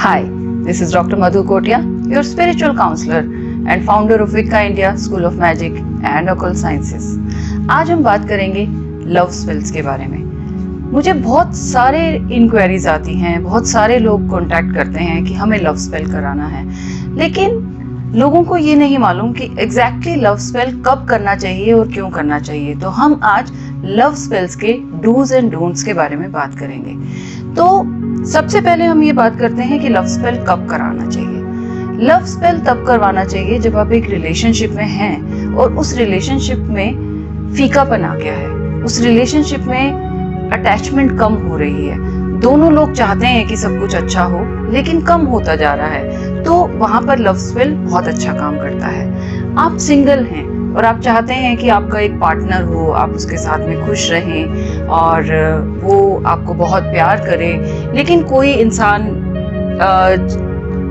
Hi, this is Dr. Madhu Kotia, your spiritual counselor and founder of Wicca India School of Magic and Occult Sciences. आज हम बात करेंगे love spells के बारे में। मुझे बहुत सारे इंक्वायरीज आती हैं, बहुत सारे लोग कांटेक्ट करते हैं कि हमें लव स्पेल कराना है, लेकिन लोगों को ये नहीं मालूम कि एग्जैक्टली लव स्पेल कब करना चाहिए और क्यों करना चाहिए। तो हम आज लव स्पेल्स के डूज एंड डोंट्स के बारे में बात करेंगे। तो सबसे पहले हम ये बात करते हैं कि लव स्पेल कब कराना चाहिए। लव स्पेल तब करवाना चाहिए जब आप एक रिलेशनशिप में हैं और उस रिलेशनशिप में फीकापन आ गया है, उस रिलेशनशिप में अटैचमेंट कम हो रही है, दोनों लोग चाहते हैं कि सब कुछ अच्छा हो लेकिन कम होता जा रहा है, तो वहां पर लव स्पेल बहुत अच्छा काम करता है। आप सिंगल हैं और आप चाहते हैं कि आपका एक पार्टनर हो, आप उसके साथ में खुश रहें और वो आपको बहुत प्यार करे, लेकिन कोई इंसान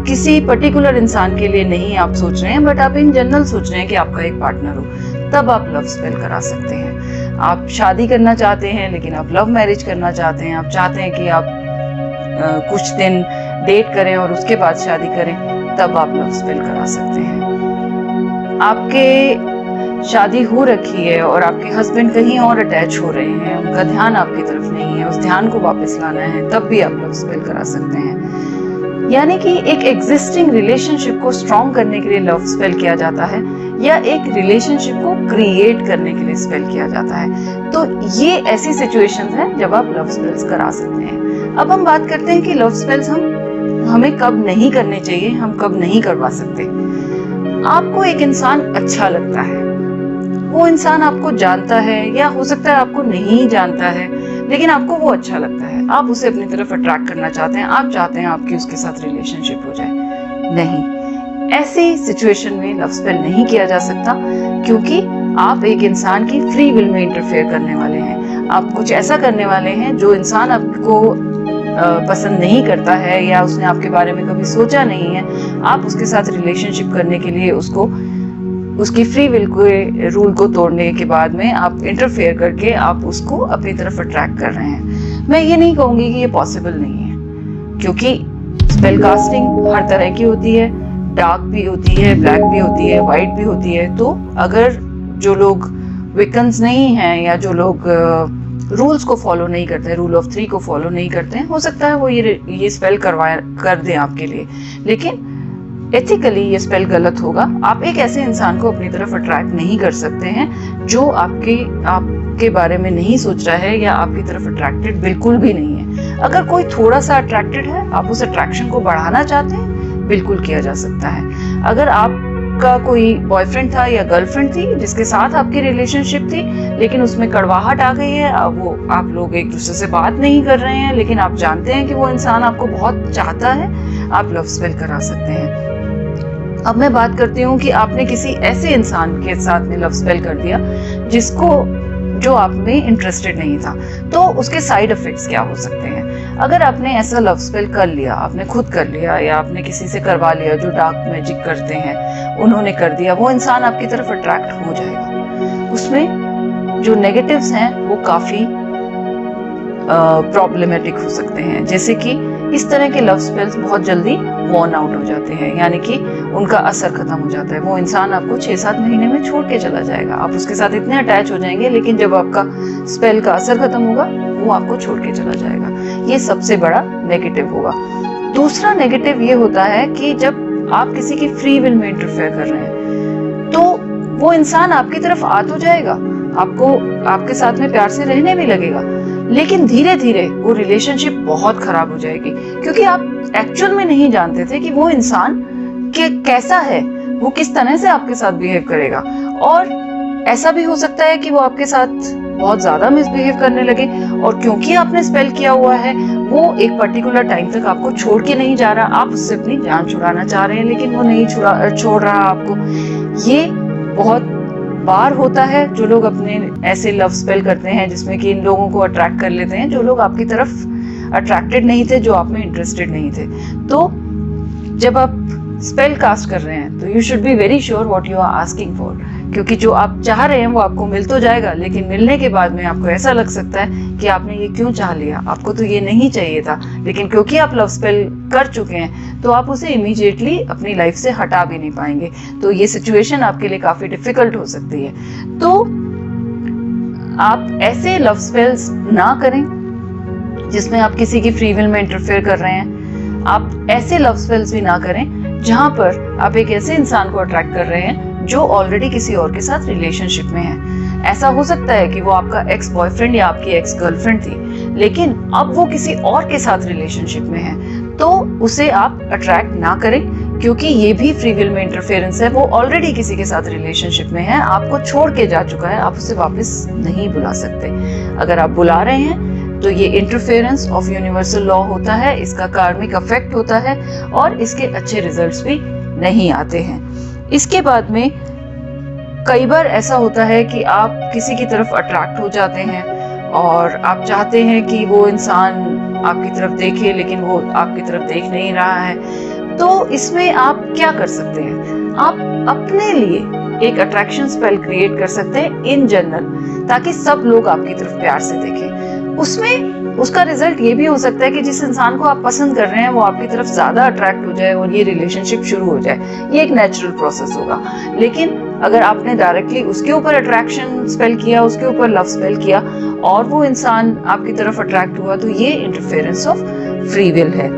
किसी पर्टिकुलर इंसान के लिए नहीं आप सोच रहे हैं, बट आप इन जनरल सोच रहे हैं कि आपका एक पार्टनर हो, तब आप लव स्पेल करा सकते हैं। आप शादी करना चाहते हैं लेकिन आप लव मैरिज करना चाहते हैं, आप चाहते हैं कि आप कुछ दिन डेट करें और उसके बाद शादी करें, तब आप लव स्पेल करा सकते हैं। आपके शादी हो रखी है और आपके हस्बैंड कहीं और अटैच हो रहे हैं, उनका ध्यान आपकी तरफ नहीं है, उस ध्यान को वापस लाना है, तब भी आप लव स्पेल करा सकते हैं। यानी कि एक एग्जिस्टिंग रिलेशनशिप को स्ट्रॉन्ग करने के लिए लव स्पेल किया जाता है या एक रिलेशनशिप को क्रिएट करने के लिए स्पेल किया जाता है। तो ये ऐसी सिचुएशंस हैं जब आप लव स्पेल्स करा सकते हैं। अब हम बात करते हैं कि लव स्पेल्स हमें कब नहीं करने चाहिए, हम कब नहीं करवा सकते। आपको एक इंसान अच्छा लगता है, वो इंसान आपको जानता है या हो सकता है आपको नहीं जानता है, लेकिन आपको वो अच्छा लगता है, आप उसे अपनी तरफ अट्रैक्ट करना चाहते हैं, आप चाहते हैं आपकी उसके साथ रिलेशनशिप हो जाए। नहीं, ऐसी सिचुएशन में लव स्पेल नहीं किया जा सकता, क्योंकि आप एक इंसान की फ्री विल में इंटरफेयर करने वाले हैं। आप कुछ ऐसा करने वाले हैं जो इंसान आपको पसंद नहीं करता है या उसने आपके बारे में कभी सोचा नहीं है। आप उसके साथ रिलेशनशिप करने के लिए उसकी फ्री विल के रूल को तोड़ने के बाद में आप इंटरफेयर करके आप उसको अपनी तरफ अट्रैक्ट कर रहे हैं। मैं ये नहीं कहूंगी कि ये पॉसिबल नहीं है, क्योंकि स्पेल कास्टिंग हर तरह की होती है, डार्क भी होती है, ब्लैक भी होती है, वाइट भी होती है। तो अगर जो लोग विकन्स नहीं हैं या जो लोग रूल्स को फॉलो नहीं करते, रूल ऑफ 3 को फॉलो नहीं करते हैं, हो सकता है वो ये स्पेल कर दें आपके लिए, लेकिन एथिकली ये स्पेल गलत होगा। आप एक ऐसे इंसान को अपनी तरफ अट्रैक्ट नहीं कर सकते हैं जो आपके बारे में नहीं सोच रहा है या आपकी तरफ अट्रैक्टेड बिल्कुल भी नहीं है। अगर कोई थोड़ा सा अट्रैक्टेड है, आप उस अट्रैक्शन को बढ़ाना चाहते हैं, बिल्कुल किया जा सकता है। अगर आपका कोई बॉयफ्रेंड था या गर्लफ्रेंड थी जिसके साथ आपकी रिलेशनशिप थी, लेकिन उसमें कड़वाहट आ गई है, आप लोग एक दूसरे से बात नहीं कर रहे हैं, लेकिन आप जानते हैं कि वो इंसान आपको बहुत चाहता है, आप लव स्पेल करा सकते हैं। अब मैं बात करती हूँ कि आपने किसी ऐसे इंसान के साथ में लव स्पेल कर दिया जो आप में इंटरेस्टेड नहीं था, तो उसके साइड इफेक्ट्स क्या हो सकते हैं। अगर आपने ऐसा लव स्पेल कर लिया, आपने खुद कर लिया या आपने किसी से करवा लिया जो डार्क मैजिक करते हैं, उन्होंने कर दिया, वो इंसान आपकी तरफ अट्रैक्ट हो जाएगा। उसमें जो नेगेटिव्स हैं वो काफी प्रॉब्लमेटिक हो सकते हैं, जैसे कि इस तरह के लव स्पेल्स बहुत जल्दी वॉर्न आउट हो जाते हैं, यानी कि उनका असर खत्म हो जाता है। वो इंसान आपको 6-7 महीने में छोड़ के चला जाएगा, आप उसके साथ इतने अटैच हो जाएंगे, लेकिन जब आपका स्पेल का असर खत्म होगा वो आपको छोड़ के चला जाएगा। ये सबसे बड़ा नेगेटिव होगा। दूसरा नेगेटिव ये होता है कि जब आप किसी की फ्री विल में इंटरफेयर कर रहे हैं, तो वो इंसान आपकी तरफ आ तो जाएगा, आपके साथ में प्यार से रहने भी लगेगा, लेकिन धीरे धीरे वो रिलेशनशिप बहुत खराब हो जाएगी, क्योंकि आप एक्चुअल में नहीं जानते थे कि वो इंसान कैसा है, वो किस तरह से आपके साथ बिहेव करेगा। और ऐसा भी हो सकता है कि वो आपके साथ बहुत ज्यादा मिसबिहेव करने लगे, और क्योंकि आपने स्पेल किया हुआ है, वो एक पर्टिकुलर टाइम तक आपको छोड़ के नहीं जा रहा, आप उससे अपनी जान छुड़ाना चाह रहे हैं, लेकिन वो नहीं छोड़ रहा आपको। ये बहुत बार होता है। जो लोग अपने ऐसे लव स्पेल करते हैं जिसमें कि इन लोगों को अट्रैक्ट कर लेते हैं जो लोग आपकी तरफ अट्रैक्टेड नहीं थे, जो आप में इंटरेस्टेड नहीं थे। तो जब आप स्पेल कास्ट कर रहे हैं तो you should be very sure what you are asking for, क्योंकि जो आप चाह रहे हैं वो आपको मिल तो जाएगा, लेकिन मिलने के बाद में आपको ऐसा लग सकता है कि आपने ये क्यों चाह लिया, आपको तो ये नहीं चाहिए था। लेकिन क्योंकि आप लव स्पेल कर चुके हैं तो आप उसे इमीडिएटली अपनी लाइफ से हटा भी नहीं पाएंगे। तो ये सिचुएशन आपके लिए काफी डिफिकल्ट हो सकती है। तो आप ऐसे लव स्पेल्स ना करें जिसमें आप किसी की फ्री विल में इंटरफेयर कर रहे हैं। आप ऐसे लव स्पेल्स भी ना करें जहां पर आप एक ऐसे इंसान को अट्रैक्ट कर रहे हैं जो ऑलरेडी किसी और के साथ रिलेशनशिप में है। ऐसा हो सकता है कि वो आपका एक्स बॉयफ्रेंड या आपकी एक्स गर्लफ्रेंड थी, लेकिन अब वो किसी और के साथ रिलेशनशिप में है, तो उसे आप अट्रैक्ट ना करें, क्योंकि ये भी फ्री विल में इंटरफेरेंस है। वो ऑलरेडी किसी के साथ रिलेशनशिप में है, आपको छोड़ के जा चुका है, आप उसे वापस नहीं बुला सकते। अगर आप बुला रहे हैं तो ये इंटरफेरेंस ऑफ यूनिवर्सल लॉ होता है, इसका कार्मिक इफेक्ट होता है और इसके अच्छे रिजल्ट्स भी नहीं आते हैं। इसके बाद में कई बार ऐसा होता है कि आप किसी की तरफ अट्रैक्ट हो जाते हैं और आप चाहते हैं कि वो इंसान आपकी तरफ देखे, लेकिन वो आपकी तरफ देख नहीं रहा है। तो इसमें आप क्या कर सकते हैं? आप अपने लिए एक अट्रैक्शन स्पेल क्रिएट कर सकते हैं इन जनरल, ताकि सब लोग आपकी तरफ प्यार से देखें। उसमें उसका रिजल्ट ये भी हो सकता है कि जिस इंसान को आप पसंद कर रहे हैं वो आपकी तरफ ज्यादा अट्रैक्ट हो जाए और ये रिलेशनशिप शुरू हो जाए। ये एक नेचुरल प्रोसेस होगा। लेकिन अगर आपने डायरेक्टली उसके ऊपर अट्रैक्शन स्पेल किया, उसके ऊपर लव स्पेल किया और वो इंसान आपकी तरफ अट्रैक्ट हुआ, तो ये इंटरफेरेंस ऑफ फ्री विल है।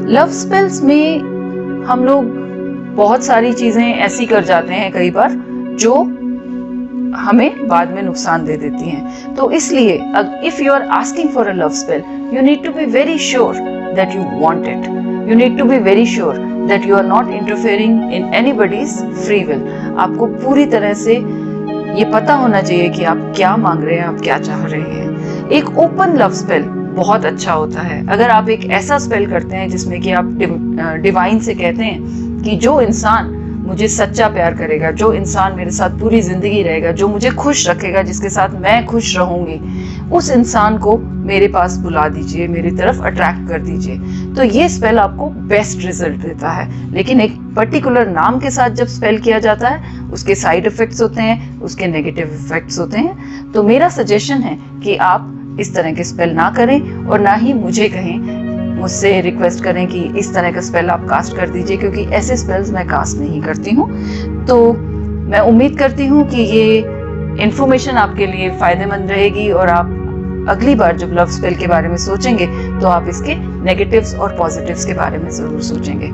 लव स्पेल्स में हम लोग बहुत सारी चीजें ऐसी कर जाते हैं कई बार जो हमें बाद में नुकसान दे देती हैं। तो इसलिए if you are asking for a love spell, you need to be very sure that you want it. You need to be very sure that you are not interfering in anybody's free will. आपको पूरी तरह से ये पता होना चाहिए कि आप क्या मांग रहे हैं, आप क्या चाह रहे हैं। एक ओपन लव स्पेल बहुत अच्छा होता है। अगर आप एक ऐसा स्पेल करते हैं जिसमें कि आप डिवाइन से कहते हैं कि जो इंसान मुझे सच्चा प्यार करेगा, जो इंसान मेरे साथ पूरी जिंदगी रहेगा, जो मुझे खुश रखेगा, जिसके साथ मैं खुश रहूंगी, उस इंसान को मेरे पास बुला दीजिए, मेरी तरफ अट्रैक्ट कर दीजिए। तो ये स्पेल आपको बेस्ट रिजल्ट देता है। लेकिन एक पर्टिकुलर नाम के साथ जब स्पेल किया जाता है उसके साइड इफेक्ट्स होते हैं, उसके नेगेटिव इफेक्ट्स होते हैं। तो मेरा सजेशन है कि आप इस तरह के स्पेल ना करें और ना ही मुझे कहें, मुझसे रिक्वेस्ट करें कि इस तरह का स्पेल आप कास्ट कर दीजिए, क्योंकि ऐसे स्पेल्स मैं कास्ट नहीं करती हूँ। तो मैं उम्मीद करती हूँ कि ये इन्फॉर्मेशन आपके लिए फायदेमंद रहेगी और आप अगली बार जब लव स्पेल के बारे में सोचेंगे तो आप इसके नेगेटिव्स और पॉजिटिव्स के बारे में जरूर सोचेंगे।